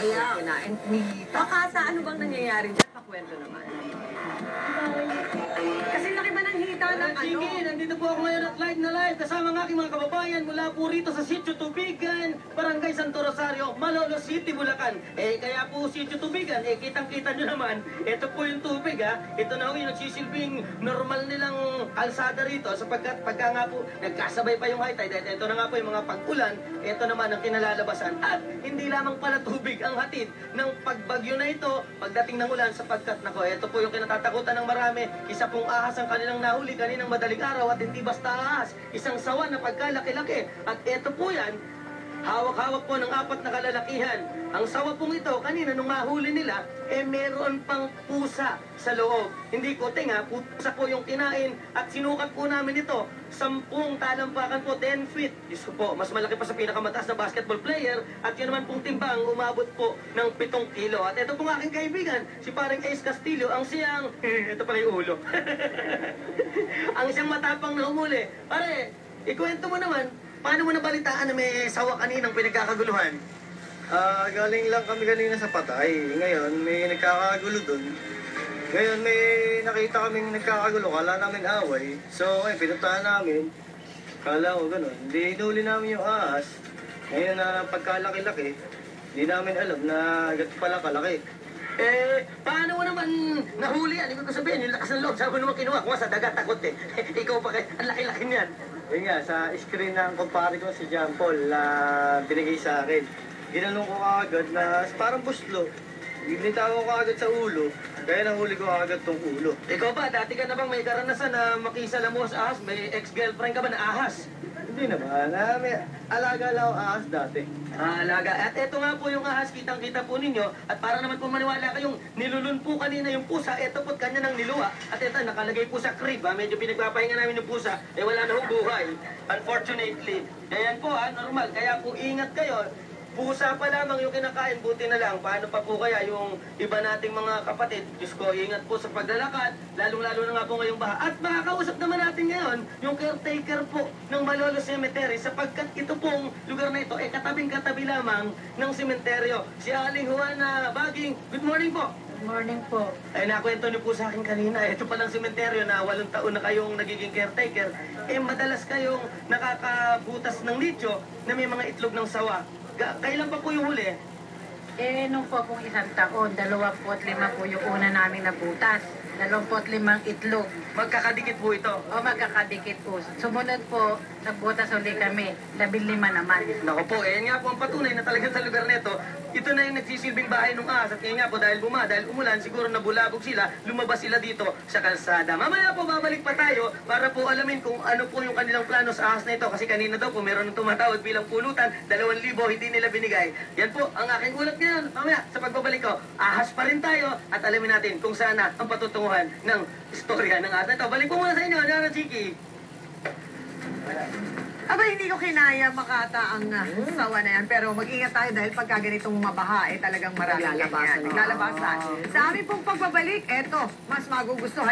yung kinain ni Hita. Makata, ano bang nangyayari dyan? Pakwento naman. Kasi laki ba ng hita ng ano? Sige, nandito po ako ngayon at live na live kasama ng aking mga kababayan mula po rito sa Sitio Tubigan, Barangay Santo Rosario, Malolos City, Bulacan. Kaya po Sitio Tubigan, kitang-kita nyo naman, ito po yung tubig ha. Ito na po yung nagsisilbing normal nilang kalsada rito sapagkat pagka nga po nagkasabay pa yung high tide, ito na nga po yung mga pag-ulan, ito naman ang kinalalabasan. At hindi lamang pala tubig ang hatid ng pagbagyo na ito pagdating ng ulan sapagkat nako, ito po yung kinatatakutan ng marami. Isa pong ahas ang kanilang nahuli kaninang madaling araw at hindi basta ahas, isang sawan na pagkalaki-laki. At ito po yan, hawak-hawak po ng 4 na kalalakihan. Ang sawa pong ito, kanina nung mahuli nila, meron pang pusa sa loob. Hindi ko, pusa po yung kinain at sinukat po namin ito. 10 talampakan po, 10 feet. Diyos ko po, mas malaki pa sa pinakamataas na basketball player at yun naman pong timbang, umabot po ng 7 kilo. At ito pong aking kaibigan, si paring Ace Castillo, ang siyang, ito pala yung ulo. Ang siyang matapang na humuli. Pare, ikwento mo naman, paano mo nabalitaan na may sawa kaninang pinagkakaguluhan? Galing lang kami kanina sa patay. Ngayon, may nagkakagulo dun. Ngayon, may nakita kaming nagkakagulo. Kala namin away. So, pinuntahan namin. Kala ko ganun. Hindi inuli namin yung ahas. Ngayon na pagkalaki-laki, hindi namin alam na gato pala kalaki. Paano mo naman nahuli yan? Ibig ko sabihin, yung lakas ng loob. Sabi ko naman kinuha ko sa dagat takot eh. Ikaw pa ang laki-laki niyan. Yun nga, sa screen ng kumpare ko si John Paul na binigay sa akin. Ginanong ko kaagad na parang buslo. Ginitawa ko kaagad sa ulo. Kaya nahuli ko kaagad tong ulo. Ikaw ba, dati ka na bang may karanasan na makisalamuha sa ahas? May ex-girlfriend ka ba na ahas? Hindi naman. May alaga lang ako ahas dati. Alaga. At eto nga po yung ahas, kitang-kita po ninyo. At para naman po maniwala kayong nilulun po kanina yung pusa, eto po't kanya ng niluwa. At eto, nakalagay po sa crib ha. Medyo pinagpapahinga namin yung pusa. Wala na hong buhay. Unfortunately. Kaya po normal. Kaya po ingat kayo. Pusa pa lamang yung kinakain, buti na lang. Paano pa po kaya yung iba nating mga kapatid? Diyos ko, ingat po sa paglalakad, lalong-lalo na nga po ngayong baha. At makakausap naman natin ngayon yung caretaker po ng Malolos Cemetery sapagkat ito pong lugar na ito katabing-katabi lamang ng sementeryo. Si Aling Juana Baging, good morning po. Good morning po. Nakwento niyo po sa akin kanina, ito palang sementeryo na 8 taon na kayong nagiging caretaker. Madalas kayong nakakabutas ng nicho na may mga itlog ng sawa. Kailan pa po yung huli? Nung po pong 1 taon, 25 po yung una naming nabutas. 25 itlog. Magkakadikit po ito? O magkakadikit po. Sumunod po, nagbutas uli kami, 15 naman. Naku po, yan nga po ang patunay na talagang sa lugar nito, ito na yung nagsisilbing bahay ng ahas. At ngayon nga po, dahil umulan, siguro nabulabog sila, lumabas sila dito sa kalsada. Mamaya po, babalik pa tayo para po alamin kung ano po yung kanilang plano sa ahas na ito. Kasi kanina daw po, meron ng tumatawag bilang pulutan, 2,000 hindi nila binigay. Yan po, ang aking ulat ngayon. Mamaya, sa pagbabalik ko, ahas pa rin tayo at alamin natin kung saan na ang patutunguhan ng istorya ng ahas na ito. Balik po muna sa inyo, Nara Chiki. Aba, hindi ko kinaya makata ang sawa na yan. Pero mag-ingat tayo dahil pagka ganitong mabaha, talagang maraming ganyan. Naglalabasan. Sa aming pong pagbabalik, eto, mas magugustuhan.